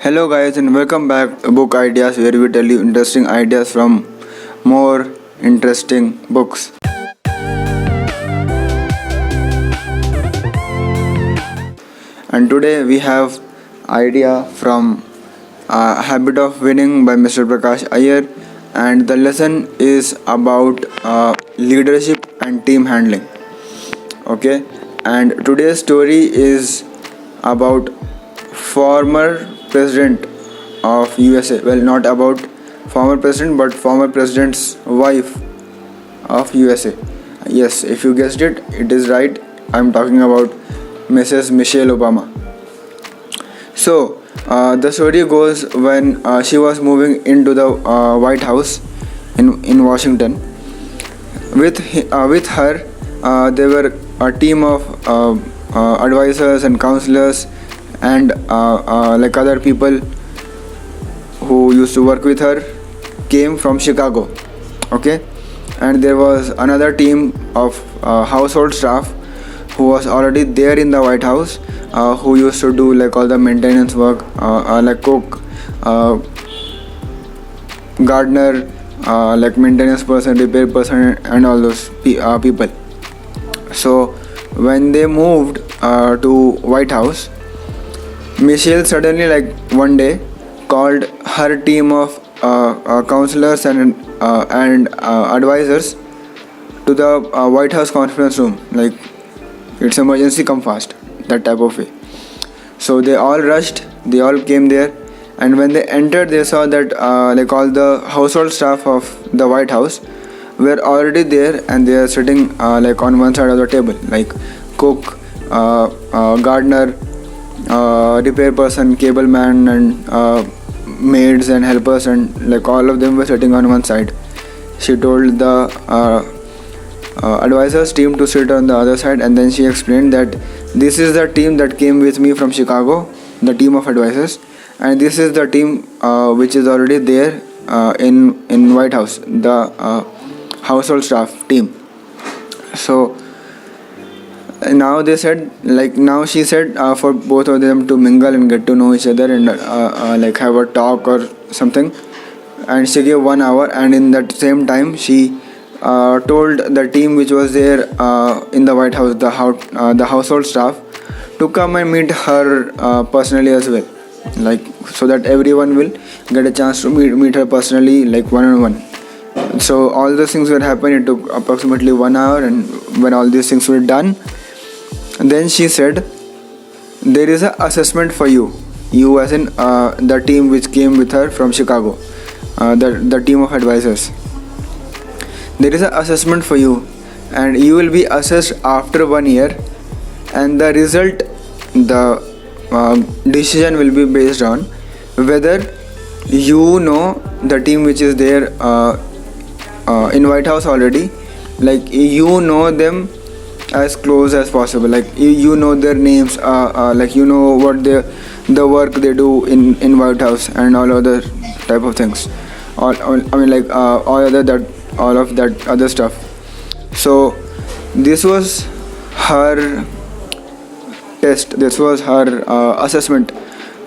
Hello, guys, and welcome back to Book Ideas, where we tell you interesting ideas from more interesting books. And today we have idea from Habit of Winning by Mr. Prakash Iyer, and the lesson is about leadership and team handling. Okay, and today's story is about former president of USA. Well, not about former president, but former president's wife of USA. Yes, if you guessed it, it is right. I'm talking about Mrs. Michelle Obama. So, the story goes when she was moving into the White House in Washington. With her, there were a team of advisors and counselors and like other people who used to work with her came from Chicago. Okay, and there was another team of household staff who was already there in the White House, who used to do like all the maintenance work, like cook, gardener, like maintenance person, repair person, and all those people. So when they moved to White House, Michelle suddenly, like one day, called her team of counselors and advisors to the White House conference room. Like, it's emergency, come fast, that type of way. So they all rushed. They all came there, and when they entered, they saw that like all the household staff of the White House were already there, and they are sitting like on one side of the table, like cook, gardener, repair person, cable man, and maids and helpers, and like all of them were sitting on one side. She told the advisors team to sit on the other side, and then she explained that this is the team that came with me from Chicago, the team of advisors, and this is the team which is already there in White House, the household staff team. So now they said, like now she said, for both of them to mingle and get to know each other and like have a talk or something. And she gave 1 hour, and in that same time she told the team which was there in the White House, the household staff, to come and meet her personally as well, like so that everyone will get a chance to meet her personally, like one on one. So all those things will happen. It took approximately 1 hour, and when all these things were done, then she said, there is a assessment for you as in the team which came with her from Chicago, the team of advisors. There is an assessment for you, and you will be assessed after 1 year, and the result, the decision will be based on whether you know the team which is there in White House already, like you know them as close as possible, like you know their names, like you know what the work they do in White House and all other type of things, I mean like all of that other stuff. So this was her test, this was her assessment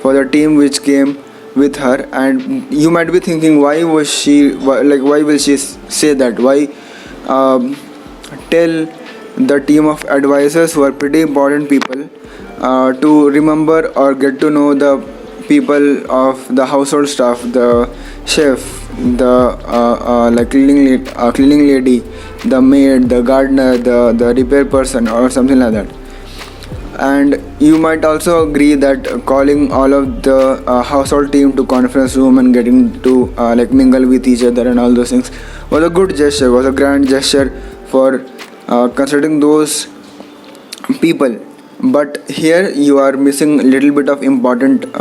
for the team which came with her. And you might be thinking, why will she say that, why tell the team of advisors, who are pretty important people, to remember or get to know the people of the household staff, the chef, the cleaning lady, the maid, the gardener, the repair person, or something like that. And you might also agree that calling all of the household team to conference room and getting to like mingle with each other and all those things was a good gesture, was a grand gesture for considering those people. But here you are missing a little bit of important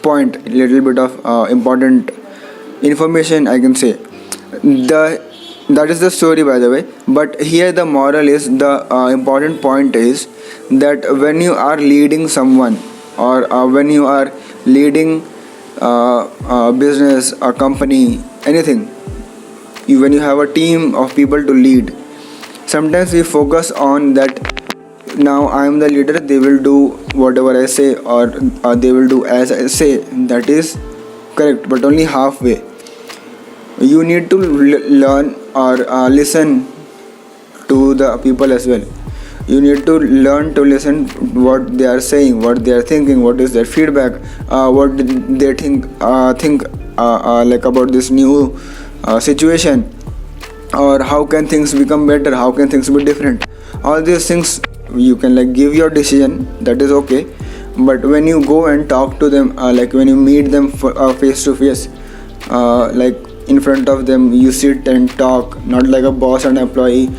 point, little bit of important information, I can say. That is the story, by the way. But here the moral is, the important point is that when you are leading someone, or when you are leading a business, a company, anything, when you have a team of people to lead, sometimes we focus on that now I am the leader, they will do whatever I say, or they will do as I say. That is correct, but only halfway. You need to learn or listen to the people as well. You need to learn to listen what they are saying, what they are thinking, what is their feedback, what they think like about this new situation, or how can things become better, how can things be different. All these things you can like give your decision, that is okay. But when you go and talk to them, like when you meet them face to face, like in front of them, you sit and talk, not like a boss and employee,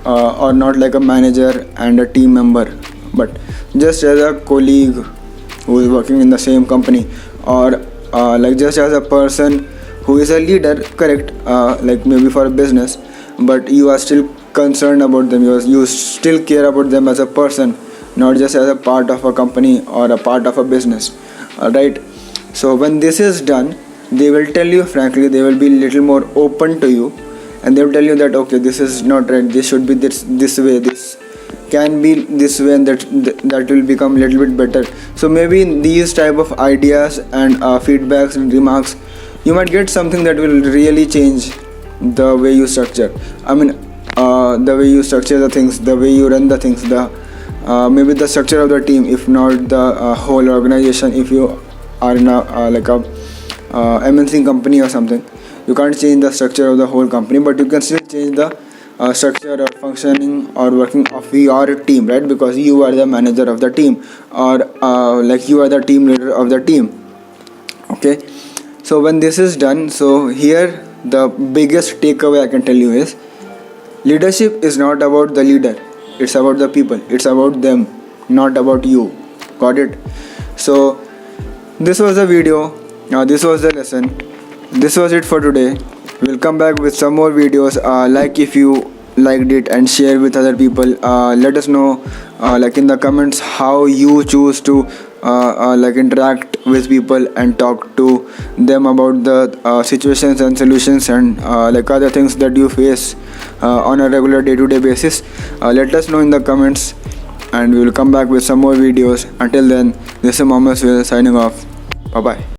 or not like a manager and a team member, but just as a colleague who is working in the same company, or like just as a person who is a leader, correct, like maybe for a business, but you are still concerned about them, you still care about them as a person, not just as a part of a company or a part of a business. Alright, so when this is done, they will tell you frankly, they will be little more open to you, and they will tell you that okay, this is not right, this should be this way, this can be this way, and that will become a little bit better. So maybe these type of ideas and feedbacks and remarks, you might get something that will really change the way you structure, I mean the way you structure the things, the way you run the things, the maybe the structure of the team, if not the whole organization. If you are in a like a MNC company or something, you can't change the structure of the whole company, but you can still change the structure or functioning or working of your team, right? Because you are the manager of the team, or like you are the team leader of the team. Okay, so when this is done, so here the biggest takeaway I can tell you is, leadership is not about the leader, it's about the people, it's about them, not about you. Got it? So this was the video, this was the lesson, this was it for today. We'll come back with some more videos. Like if you liked it, and share with other people. Let us know like in the comments how you choose to like interact with people and talk to them about the situations and solutions, and like other things that you face on a regular day-to-day basis. Let us know in the comments, and we will come back with some more videos. Until then, this is Mohammed Suhail signing off. Bye bye.